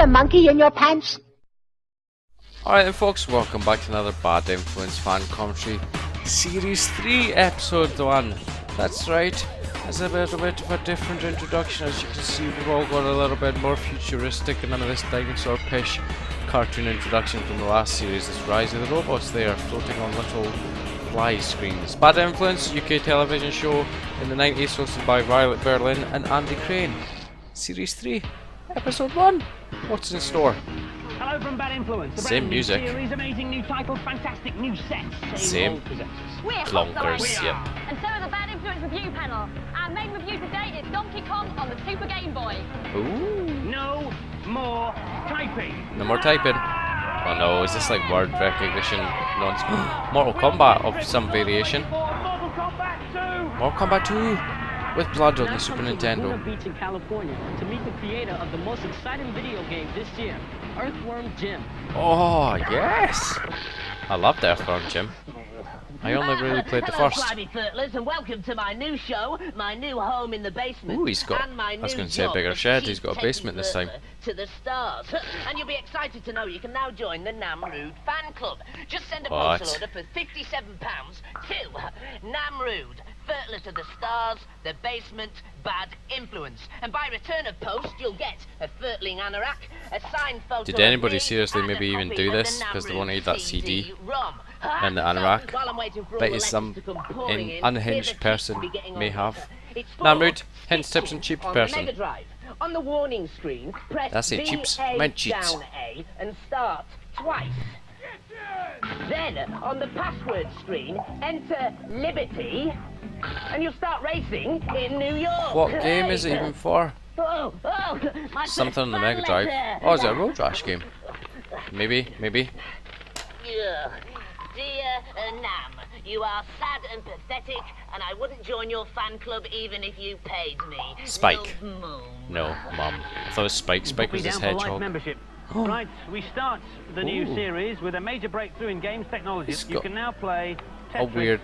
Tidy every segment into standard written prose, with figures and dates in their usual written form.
a monkey in your pants? Alright then folks, welcome back to another Bad Influence fan commentary, Series 3, Episode 1. That's right, it's a bit of a different introduction. As you can see, we've all got a little bit more futuristic and none of this dinosaur pish cartoon introduction from the last series. This Rise of the Robots, they are floating on little fly screens. Bad Influence, UK television show in the 90s, hosted by Violet Berlin and Andy Crane. Series 3, Episode 1. What's in store? Hello from Bad Influence. The Same music. Series, amazing new titles, fantastic new sets. Same. We're Plonkers, yep. And so is the Bad Influence review panel. Our main review today is Donkey Kong on the Super Game Boy. Ooh. No more typing. No more typing. Oh no, is this like word recognition nonsense? Mortal Kombat of some variation. Mortal Kombat 2. Mortal Kombat 2 with blood on the Super Nintendo. Beach in California to meet the creator of the most exciting video game this year, Earthworm Jim. Oh yes, I loved Earthworm Jim. I only really played the first. Hello, slimy turtlers, and welcome to my new show, my new home in the basement. Ooh, he's got. I was going to say a bigger shed. He's got a basement this time. To the stars, and you'll be excited to know you can now join the Namrood fan club. Just send a postal order for £57 to Namrood. Furtler to the stars, the basement, Bad Influence. And by return of post, you'll get a Furtling anorak, a signed photo. Did anybody seriously maybe even do this because they wanted that CD and the anorak? Bet you some unhinged person may have. Namrood, hints, tips, and cheap person. On the warning screen, press That's it, cheaps. Meant cheats. down A and start twice. Then, on the password screen, enter Liberty, and you'll start racing in New York. What game is it even for? Something on the Mega Drive. Oh, is it a Road Rash game? Maybe. Yeah. Dear Nam, you are sad and pathetic, and I wouldn't join your fan club even if you paid me. Spike. No, No, Mum. I thought it was Spike. Spike was this Down for life hedgehog. membership. Right, we start the new series with a major breakthrough in games technology. It's You got can now play a Tetris weird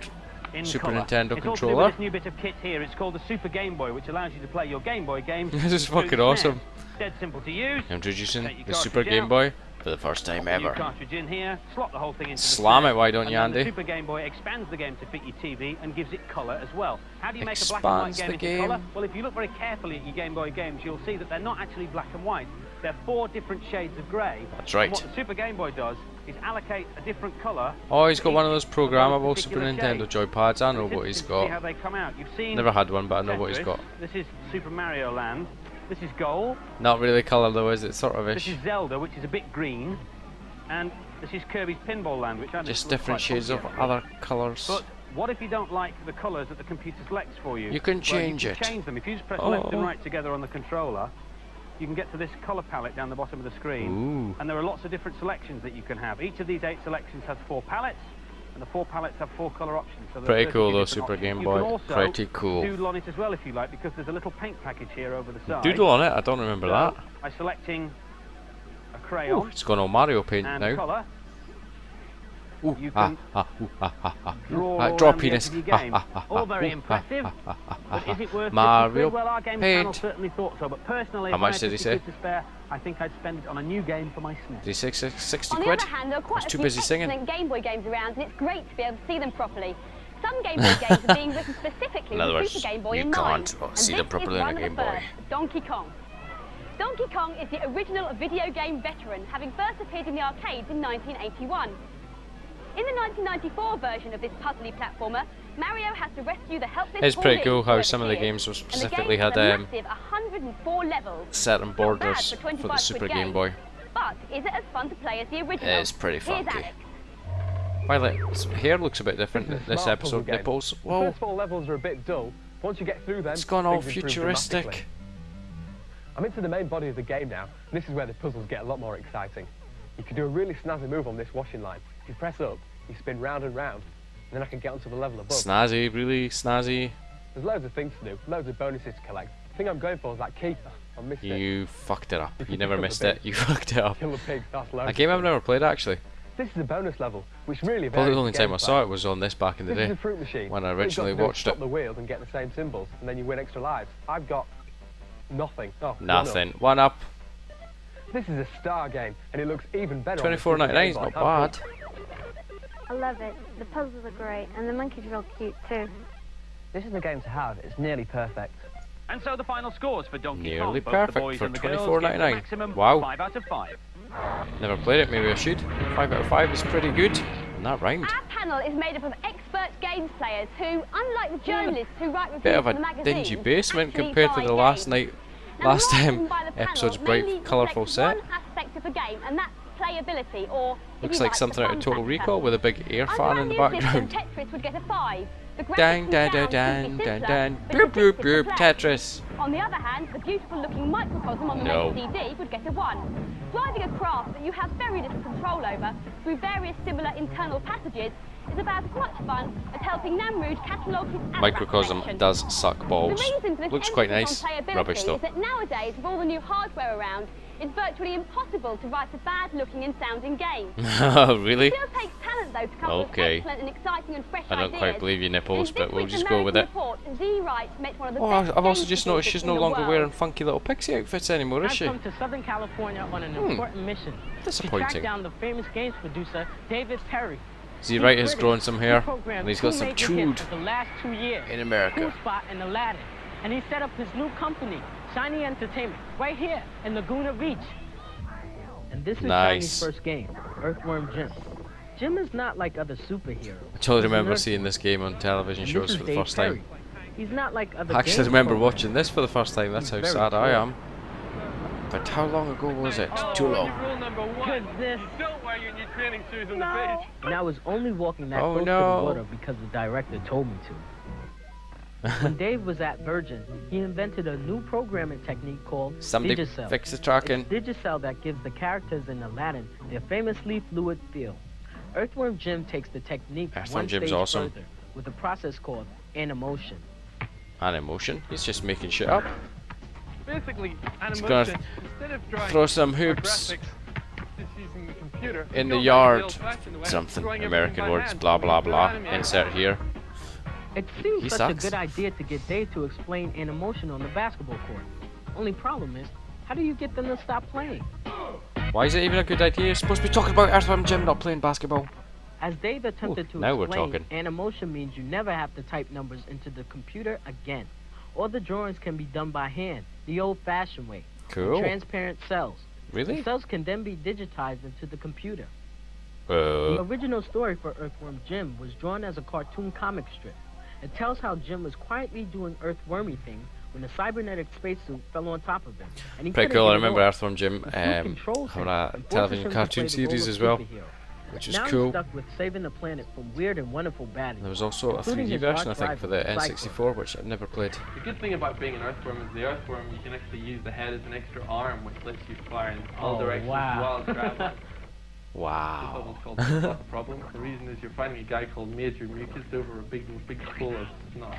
in Super colour. Nintendo it's controller. Also this new bit of kit here. It's called the Super Game Boy, which allows you to play your Game Boy games. This is through fucking the awesome. SNES. Dead simple to use. Introducing Take your the Super cartridge Game out. Boy for the first time New ever. cartridge in here. Slot the whole thing into Slam the it, why don't and you, then the Andy? Super Game Boy expands the game to fit your TV and gives it colour as well. How do you make a black Expands and white the game into game. colour? Well, if you look very carefully at your Game Boy games, you'll see that they're not actually black and white. They're 4 different shades of grey. That's right. And what the Super Game Boy does is allocate a different colour. Oh, he's got one of those those programmable Super particular Nintendo shades. joypads. I know It's what he's interesting to see how got. they come out. You've seen Never had one, but I know what he's Tetris. got. This is Super Mario Land. This is Goal. Not really colour though, is it? Sort of This ish. is Zelda, which is a bit green. And this is Kirby's Pinball Land, which I think Just looks different quite shades of funky. other colours. But what if you don't like the colours that the computer selects for you? You can Well, change you it. can change them. If you just press left and Oh. right together on the controller, you can get to this colour palette down the bottom of the screen. Ooh. And there are lots of different selections that you can have. Each of these 8 selections has 4 palettes, and the 4 palettes have 4 colour options. So there are Pretty 32 cool though, different Super options. Game You Boy. can also Pretty cool. doodle on it as well if you like, because there's a little paint package here over the side. Doodle on it? I don't remember So, that. by selecting a Ooh, crayon it's gone all Mario paint and now. colour, Ooh, you ah, can ah, ooh, ah, ah, ah. draw Ah, all draw around the penis. edge of your Ah, game. ah, ah, All very ooh, ah, impressive. ah, ah, ah, But is it worth Mario 50 quid? Well, our games paint. panel certainly thought so. But personally, How if much I had did he 50 say? quid to spare, I think I'd spend it on a new game for my SNES. Did he say 60 On the quid? other hand, there are quite He's a too few busy singing. excellent Game Boy games around, and it's great to be able to see them properly. Some Game Boy games are being written specifically In other with words, Super Game Boy you in mind. can't And see them this properly is on a one of Game the Boy. first, Donkey Kong. Donkey Kong is the original video game veteran, having first appeared in the arcades in 1981. In the 1994 version of this puzzly platformer, Mario has to rescue the helpless It's pretty poor cool lizard how who some of the appears, games were and the specifically game had has a massive 104 levels. certain Not bad borders for for 25 the Super quid Game game. Boy. But is it as fun to play as the original? It's pretty Here's funky. Alex. Violet's hair looks a bit different this smart puzzle episode. game. Nipples. The Whoa, first 4 levels are a bit dull. Once you get through them, it's gone all things improve futuristic. dramatically. I'm into the main body of the game now, and this is where the puzzles get a lot more exciting. You can do a really snazzy move on this washing line. If you press up, you spin round and round, and then I can get onto the level above. Snazzy, really snazzy. There's loads of things to do, loads of bonuses to collect. The thing I'm going for is that key. I missed it. You fucked it up. If You you never pick up missed the it. You fucked it up. Kill the pigs, that's loads A of game I've fun. never played actually. This is a bonus level, which really Probably varies the only the time I gameplay. saw it was on this back in the This is day. a fruit machine. when I All you've got originally to do is watched stop it. the wheel and get the same symbols, and then you win extra lives. I've got nothing. Oh, Nothing. One up. This is a star game, and it looks even better. $24.99 is not bad. I love it. The puzzles are great, and the monkey's real cute too. This is the game to have. It's nearly perfect. And so the final scores for Donkey Nearly Kong. Both the perfect boys for and the girls get the $24.99. maximum Wow. 5 out of 5. Never played it, maybe I should. 5 out of 5 is pretty good. And that rhymed. Our panel is made up of expert games players who, unlike the journalists who write reviews Bit of for the a magazines, dingy basement actually compared to buy the last games. night. Now, Last the time writing by the panel episode's mainly bright, colourful reflects set. one aspect of the game, and that's playability, or if Looks you like the something out fun of Total factor. Recall with a big air Under fan our in the new system, background. Tetris would get a 5. The graphics Dang, and dang, sounds dang, would be dang, simpler, dang, but boop, boop, addictive to boop, play. Tetris. On the other hand, the beautiful-looking microcosm on the No. main CD would get a 1. Driving a craft that you have very little control over through various similar internal passages is about as much fun as helping Namrud catalogue his Ararat Microcosm collection. does suck balls. The reason for this Looks quite emphasis nice. on playability Rubbish though. is that nowadays, with all the new hardware around, it's virtually impossible to write a bad-looking and sounding game. Really? It still takes talent, though, to come up with Okay. excellent and exciting and fresh I don't ideas. quite believe you, Nipples, And this but we'll week's just go with it. American Report, Z Wright makes one of the Oh, best I've also game just noticed producers she's in no the longer world. wearing funky little pixie outfits anymore, is I've she? come to Southern California on an important mission. To Disappointing. track down the famous games producer, David Perry. Z Wright has He's grown some British. hair, He programmed and he's got two some major chewed hits of the last 2 years. in America. Cool Spot and Aladdin. And he set up his new company, Shiny Entertainment, right here in Laguna Beach. And this is Nice. Shiny's first game, Earthworm Jim. Jim is not like other superheroes. I totally He's an remember earthworm. seeing this game on television And shows this is for the Dave first time. Perry. He's not like other I actually game remember programmers. watching this for the first time. That's He's how very sad I cool. am. But how long ago was it? Too long. Rule number 1. Goodness. Don't wear your new training shoes on No. the beach. And I was only walking that Oh, close no. to the water because the director told me to. When Dave was at Virgin, he invented a new programming technique called Somebody Digicel. fix the tracking. It's Digicel that gives the characters in Aladdin their famously fluid feel. Earthworm Jim takes the technique Earthworm one Jim's stage awesome. further with a process called Animotion. Animation. He's just making shit up. Basically, He's gonna animation, instead of drawing throw some or hoops graphics, just using the computer, in go the back yard. to the old-fashioned way, Something. drawing American everything by words. hand. Blah blah blah. Anime. Insert here. It seems He such sucks. a good idea to get Dave to explain Animotion on the basketball court. Only problem is, how do you get them to stop playing? Why is it even a good idea? You're supposed to be talking about Earthworm Jim, not playing basketball. As Dave attempted to now we're explain, talking. Animotion means you never have to type numbers into the computer again. All the drawings can be done by hand, the old-fashioned way. Cool. Transparent cells. Really? The cells can then be digitized into the computer. The Uh, original story for Earthworm Jim was drawn as a cartoon comic strip. It tells how Jim was quietly doing earthwormy things when a cybernetic spacesuit fell on top of him. And he pretty couldn't cool. I get it remember off. Earthworm Jim The suit controls having him a and forces television him to cartoon play the role series of as well, superhero. which was Now cool. he's stuck with saving the planet from weird and wonderful baddies. There was also a including 3D his version, I arch think, for the rival, N64, which I've never played. The good thing about being an earthworm is the earthworm, you can actually use the head as an extra arm, which lets you fire in all Oh, directions wow. while traveling. This Wow. level's called Not the Problem. The reason is you're fighting a guy called Major Mucus over a big pool of snot.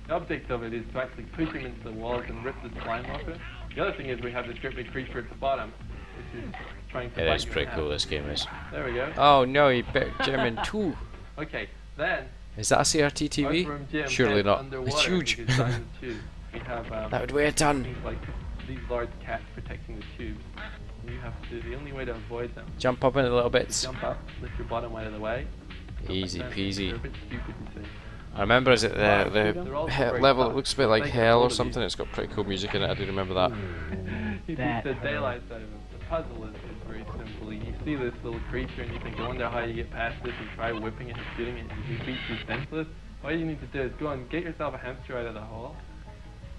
The object of it is to actually push him into the walls and rip the slime off it. The other thing is we have this grippy creature at the bottom, which is trying to It bite is you in pretty half. cool, this game is. There we go. Oh no, he bit Jim in two. Okay, then Is that a CRT TV? Earthworm Jim Surely heads not. underwater It's huge. because down the tube. We have That would weigh a ton. things like these large cats protecting the tubes. And you have to, the only way to avoid them, Jump up in a little bit. jump up, lift your bottom out of the way. jump Easy back down. peasy. They're a bit stupid, you see. I remember, is it They're the also very level? It tough. looks a bit like Like hell or all of something. It's got pretty cool music in it. I do remember that. You That beat the daylight out of it. The puzzle is very simple. You see this little creature and you think, I wonder how you get past this, and try whipping it and shooting it, and he beats you senseless. All you need to do is go and get yourself a hamster out of the hole,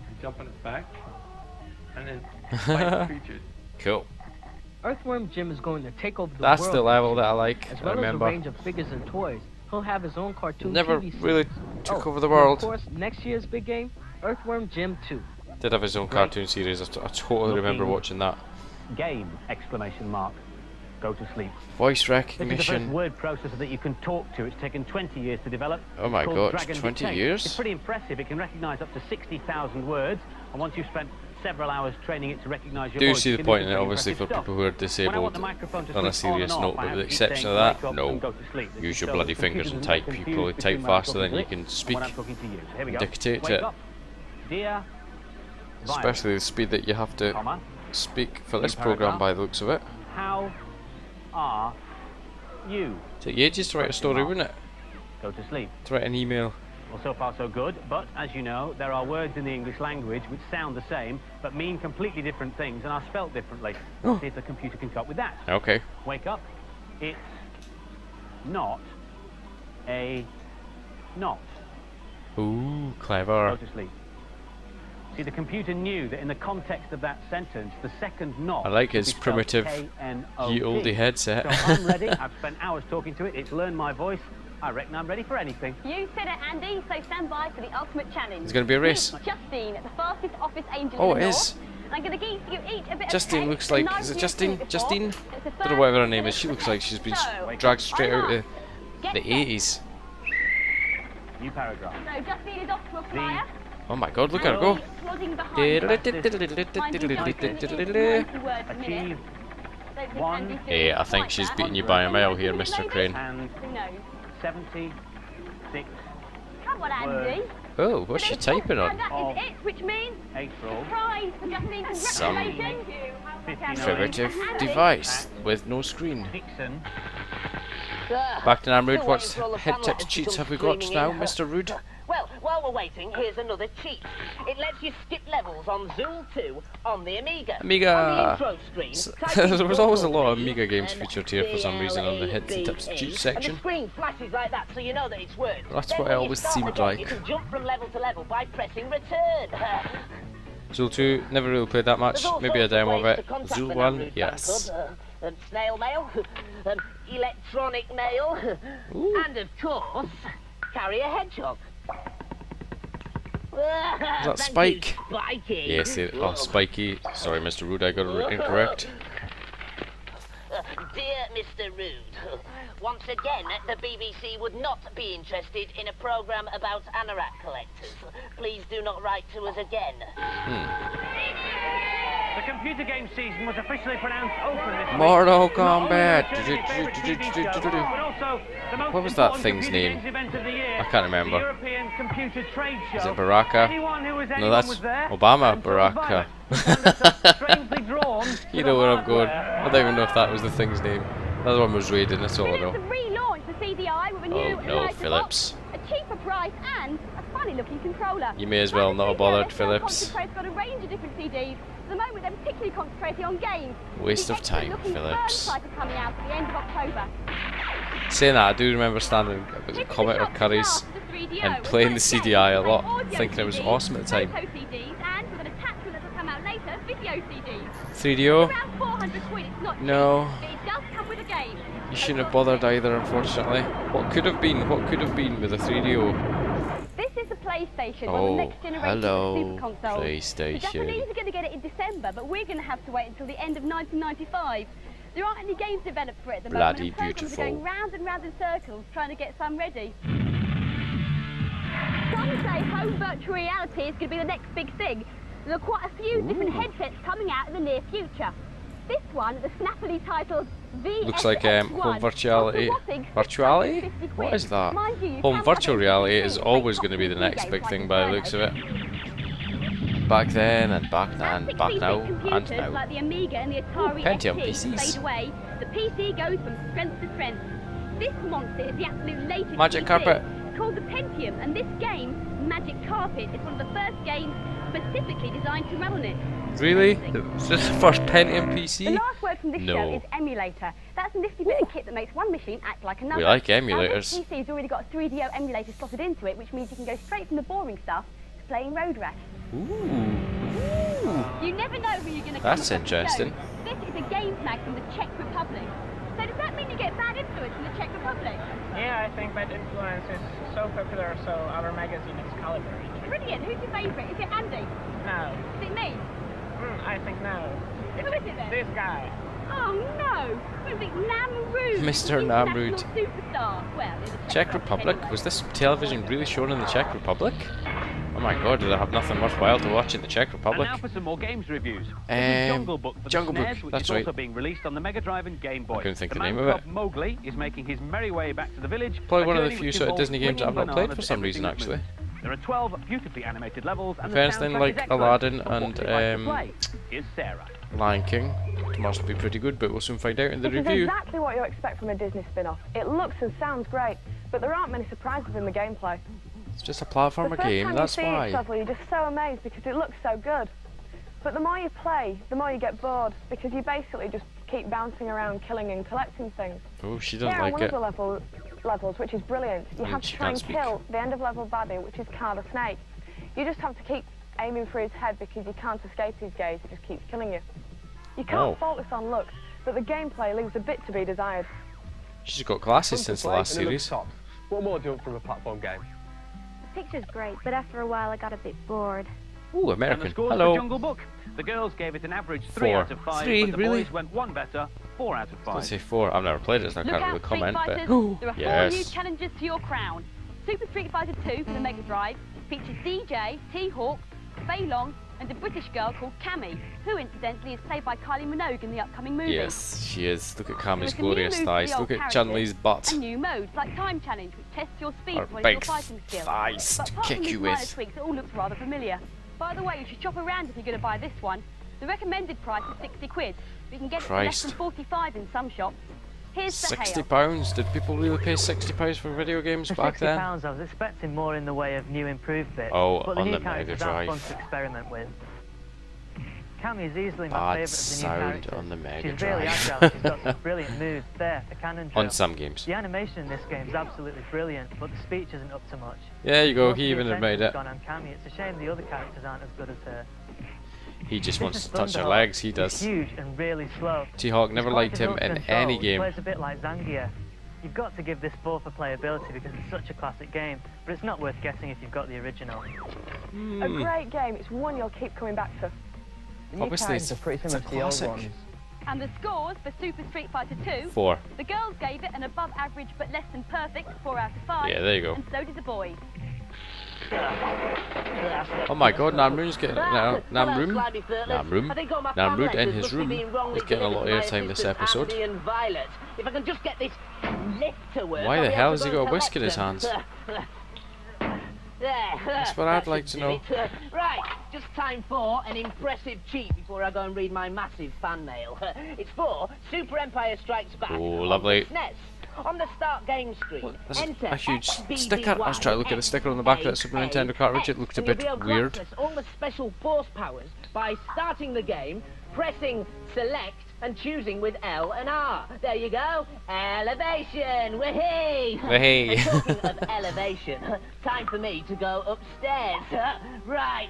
and jump on its back, and then fight the creatures. Cool. Earthworm Jim is going to take over the That's world. the level that I like. As I well as a remember. range of figures and toys, he'll have his own cartoon Never TV series. really took over the and world. Of course, next year's big game, Earthworm Jim 2. Did have his own cartoon series. I totally remember watching that. Game! Exclamation mark. Go to sleep. Voice This is the first recognition. word processor that you can talk to. It's taken 20 years to develop. Oh my It's called God, Dragon 20 Dictate. years? It's pretty impressive. It can recognise up to 60,000 words, and once you've spent several hours training it to recognise your Do voice, see you the can do point some in it, pretty obviously, for impressive stuff. people who are When I want disabled the microphone to on a switch on serious and note, off, I but have with the to keep exception saying, of that, "Wake up no. and go to sleep." This Use is your so bloody that fingers computers and are not type. You confused probably between type when I'm faster talking than to you can and speak. when I'm talking to you. So here we go. Dictate Wake it. up. Dear Especially the speed that you have to comma, speak for this program by the looks of it. How are you? Take ages to write a story, wouldn't it? Go to sleep. To write an email. Well, so far so good, but as you know, there are words in the English language which sound the same, but mean completely different things and are spelt differently. Oh. See if the computer can cope with that. Okay. Wake up. It's not a knot. Ooh, Go clever. to sleep. See, the computer knew that in the context of that sentence, the second knot. I like his would be spelled primitive K-N-O-T. ye olde headset. So I'm ready. I've spent hours talking to it. It's learned my voice. I reckon I'm ready for anything. You said it, Andy, so stand by for the ultimate challenge. It's going to be a race. Meet Justine, the fastest office angel Oh, in the it is. north. And I'm going to give you each a bit Justine of looks text like, and is it I've Justine? used it Justine? before. It's the Don't know first whatever her name minute is. She looks like she's been So, dragged straight out of Get the set. 80s. New paragraph. So Justine is off to a flyer. Oh my god, look at her go. Plodding behind Achieve one. Hey, I think she's beating you by a mile here, Mr. Crane. and Who knows? 76 Come on, Andy. Oh, what's she typing on? That is it, which means April prize for Justine. Some Congratulations. 59. primitive device with no screen. Dixon. Back to Namrude, Still what waiting for all the head fan tips letters to cheats come have we got streaming now, in. Mr. Rude? Well, while we're waiting, here's another cheat. It lets you skip levels on Zool 2 on the Amiga. Amiga. On the intro screen, type in There was always a lot of Control Amiga games and featured here for some reason on the heads and tips and cheats And the section. screen flashes like that, so you know that it's worked. That's Then what when it you always start seemed again, like. You can jump from level to level by pressing return. Zool 2, never really played that much. There's all Maybe a sorts of demo of ways it. to contact Zool the 1, Namrude Fan yes. Club, snail mail, electronic mail, Ooh. and of course, carry a hedgehog. Is that Thank Spike? you, Spiky. Yes, oh, Spiky. Sorry, Mr. Rude, I got it incorrect. Dear Mr. Rude, once again, the BBC would not be interested in a programme about anorak collectors. Please do not write to us again. The computer game season was officially pronounced open this week. Mortal Not only Kombat. was it favourite TV show, but also the most What was that important thing's computer name? games event of the year, I can't remember. the European Computer Trade Show. Is it Baraka? Anyone who was No, anyone that's was there, Obama and so Baraka. violent, strangely drawn to You the know where I'm going. hardware. I don't even know if that was the thing's name. The other one was Raiden, that's all I It's know. to relaunch the CDI with a new Oh no, lighter Phillips. box, a cheaper price, and a funny-looking controller. You may as well not have bothered, Phillips. Concentrate's got a range of different CDs. At the moment, they're particularly concentrating on games. Waste The of time, excellent-looking Phillips. Burn title coming out at the end of October. Saying that, I do remember standing at the Comet or Curry's and playing the CDI a lot, thinking it was awesome at the time. Photo CDs, and with an attachment that will come out later, video CDs. 3DO? Around 400 quid, it's not cheap, No. but it does come with a game. You shouldn't have bothered either, unfortunately. What could have been? What could have been with a 3DO? This is the PlayStation, Oh, or the next generation hello, of super console. PlayStation. The Japanese are going to get it in December, but we're going to have to wait until the end of 1995. There aren't any games developed for it at the Bloody moment, and programs beautiful. are going round and round in circles trying to get some ready. Some say home virtual reality is going to be the next big thing. There are quite a few different headsets coming out in the near future. This one, the snappily titled VSX1, Looks like home virtuality. Virtuality? What is that? Home virtual reality is always going to be the next big thing by the looks of it. Back then and back then, back now and now. Like the Amiga and the Atari Pentium ST PCs. fade away, the PC goes from strength to strength. This monster is the absolute latest Magic PC. Carpet. It's called the Pentium, and this game, Magic Carpet, is one of the first games specifically designed to run on it. Really? Is this the first Pentium The PC? last word from this No. show is emulator. That's a nifty bit of kit that makes one machine act like another. We like Now, emulators. this PC's already got a 3DO emulator slotted into it, which means you can go straight from the boring stuff to playing Road Rash. Ooh. You never know who you're going to come That's across the show. interesting. This is a game tag from the Czech Republic. So does that mean you get bad influence from the Czech Republic? Yeah, I think Bad Influence is so popular, so our magazine Excalibur. Brilliant. Who's your favourite? Is it Andy? No, Is it me? I think no. Who is it then? This guy. Oh no! What a big Namrude! Mr. Namrude. International superstar. Well, in the Czech Republic? anyway. Was this television really shown in the Czech Republic? Oh my god, did I have nothing worthwhile to watch in the Czech And Republic? now for some more games reviews. This is Jungle Book for Jungle the Book, SNES, which that's is right. also being released on the Mega Drive and Game Boy. I couldn't think the the name man of it. called Mowgli is making his merry way back to the village. Probably a one of the journey few which sort of involves Disney games that I've not swinging played for bananas some to reason, everything that actually. moves. There are 12 beautifully animated levels and If anything the soundtrack like is excellent. Aladdin But what and do you like to play? Here's Sarah. Lion King. It must be pretty good, but we'll soon find out in the This review. is exactly what you expect from a Disney spin-off. It looks and sounds great, but there aren't many surprises in the gameplay. It's just a platformer game, that's The first time you see each why. level, you're just so amazed because it looks so good. But the more you play, the more you get bored because you basically just keep bouncing around, killing and collecting things. Oh, she doesn't Here on like one it. of the levels, which is brilliant, you have to she try can't and speak. kill the end of level baddie, which is Carl the Snake. You just have to keep aiming for his head because you can't escape his gaze, he just keeps killing you. You can't fault this on looks, but the gameplay leaves a bit to be desired. She's got glasses Fun to since the play, last and it looks series. tops. What more do you want from a platform game? The picture's great, but after a while I got a bit bored. Ooh, And the American. scores Hello. for Jungle Book. The girls gave it an average 3 4. out of 5, 3, but the really? boys went one better, 4 out of 5. Let's say 4. I've never played it, so I Look can't out, really Street comment. Fighters. But There are 4 new yes. challenges to your crown. Super Street Fighter 2 for the Mega Drive features DJ, T-Hawk, Fei Long, and a British girl called Cammy, who incidentally is played by Kylie Minogue in the upcoming movie. Yes, she is. Look at Kami's There are some new glorious moves for thighs. the Look old at Chun-Li's butt. And new modes like Time Challenge, which tests your speed Her as well as big your fighting skills. thighs But to apart kick from these you minor with. tweaks, it all looks rather familiar. By the way, you should shop around if you're going to buy this one. The recommended price is 60 quid, but you can get it for less than Christ. 45 in some shops. Here's the hail. £60? Did people really pay £60 for video games back then? £60, I was expecting more in the way of new improved bits, Oh, but the on new the Mega characters are fun Drive. to experiment with. Cammy is easily my Bad favourite of the new sound characters. on the Mega She's really Drive. agile, she's got some brilliant moves there, the cannon drill. On some games. The animation in this game is absolutely brilliant, but the speech isn't up to much. There you go, Most of he the even admitted attention's it. gone on Cammy. It's a shame the other characters aren't as good as her. He just This wants is to touch her Thunderhawk. legs, he He's does. huge and really slow. T-Hawk never He's quite liked him difficult in to control. any He game. plays a bit like Zangief. You've got to give this 4 for playability because it's such a classic game, but it's not worth getting if you've got the original. A great game, it's one you'll keep coming back to. The new Obviously, characters it's are pretty a similar to the old classic. ones. And the scores for Super Street Fighter 2. 4. The girls gave it an above average but less than perfect 4 out of 5. Yeah, there you go. And so did the boys. Oh my god, Namroon's getting Hello, Namroon Slimy Furtless. I think all my fan Namroon in letters his must be room being wrongly is getting a lot of delivered to my airtime this assistants, episode. Andy and Violet. If I can just get this lift to work, Why I'll the be hell able has to he go got a and whisk in his collect hands? them. That's what I'd like to know. Right, just time for an impressive cheat before I go and read my massive fan mail. It's for Super Empire Strikes Back. Oh, on lovely. the SNES. On the start game screen, There's enter a huge XBB1 sticker. I was trying to look at the sticker on the back of that Super Nintendo cartridge. It looked a and you'll bit be able to weird. access all the special force powers by starting the game, pressing select and choosing with L and R. There you go. Elevation. Wahey. Wahey. And talking of elevation, time for me to go upstairs. Right.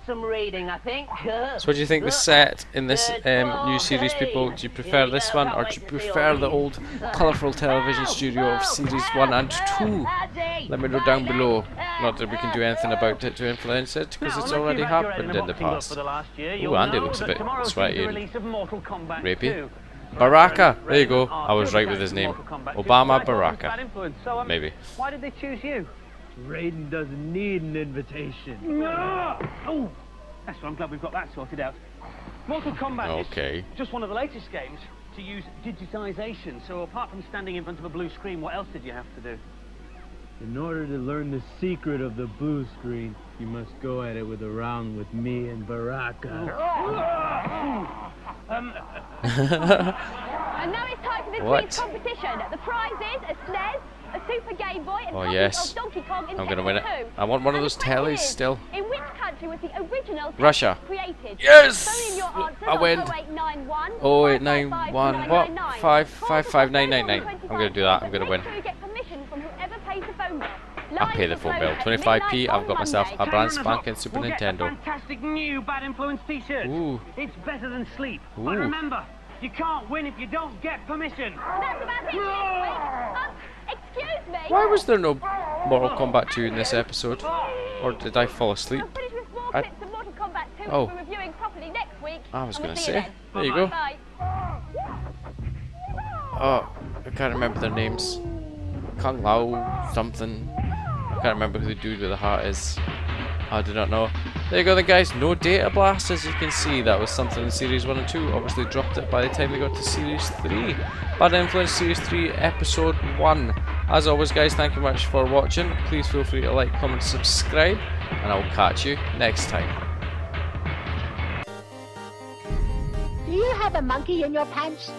Some reading, I think. So what do you think the set in this new series, people? Do you prefer this one, or do you prefer the old colourful television studio of series 1 and 2? Let me know down below. Not that we can do anything about it to influence it, because it's already happened in the past. Ooh, Andy looks a bit sweaty and rapey. Baraka! There you go. I was right with his name. Obama Baraka. Maybe. Why did they choose you? Raiden doesn't need an invitation. Oh, that's what I'm glad we've got that sorted out. Mortal Kombat Okay. is just one of the latest games to use digitization. So apart from standing in front of a blue screen, what else did you have to do? In order to learn the secret of the blue screen, you must go at it with a round with me and Baraka. And now it's time for this What? week's competition. The prize is a SNES, a Super Game Boy, and Oh, copies yes. of Donkey Kong in I'm gonna win it. Tekken 2. I want one of And those the question tellies is, still. In which country was the original Russia. Tekken created? Yes! Phone in your answers I on win. 0891 0891. What? 5555999. I'm gonna do that. I'm gonna win. Make sure you get permission from whoever pays the phone bill. I'll pay the phone bill. 25p. I've got myself a brand spanking Super We'll get a Nintendo. fantastic new Bad Influence t-shirt. Ooh. It's better than sleep. Ooh. But remember, you can't win if you don't get permission. That's about it this week. Excuse me. Why was there no Mortal Kombat 2 in this episode? Or did I fall asleep? We'll finish with more I- clips of Mortal Kombat 2 Oh. we're reviewing properly next week. I was and we'll gonna see you say. then. There you go. Bye. Oh, I can't remember their names. Kung Lao something. I can't remember who the dude with the heart is. I do not know. There you go then, guys. No data blast, as you can see. That was something in Series 1 and 2. Obviously dropped it by the time we got to Series 3. Bad Influence Series 3 Episode 1. As always, guys, thank you much for watching. Please feel free to like, comment, subscribe. And I'll catch you next time. you have a monkey in your pants?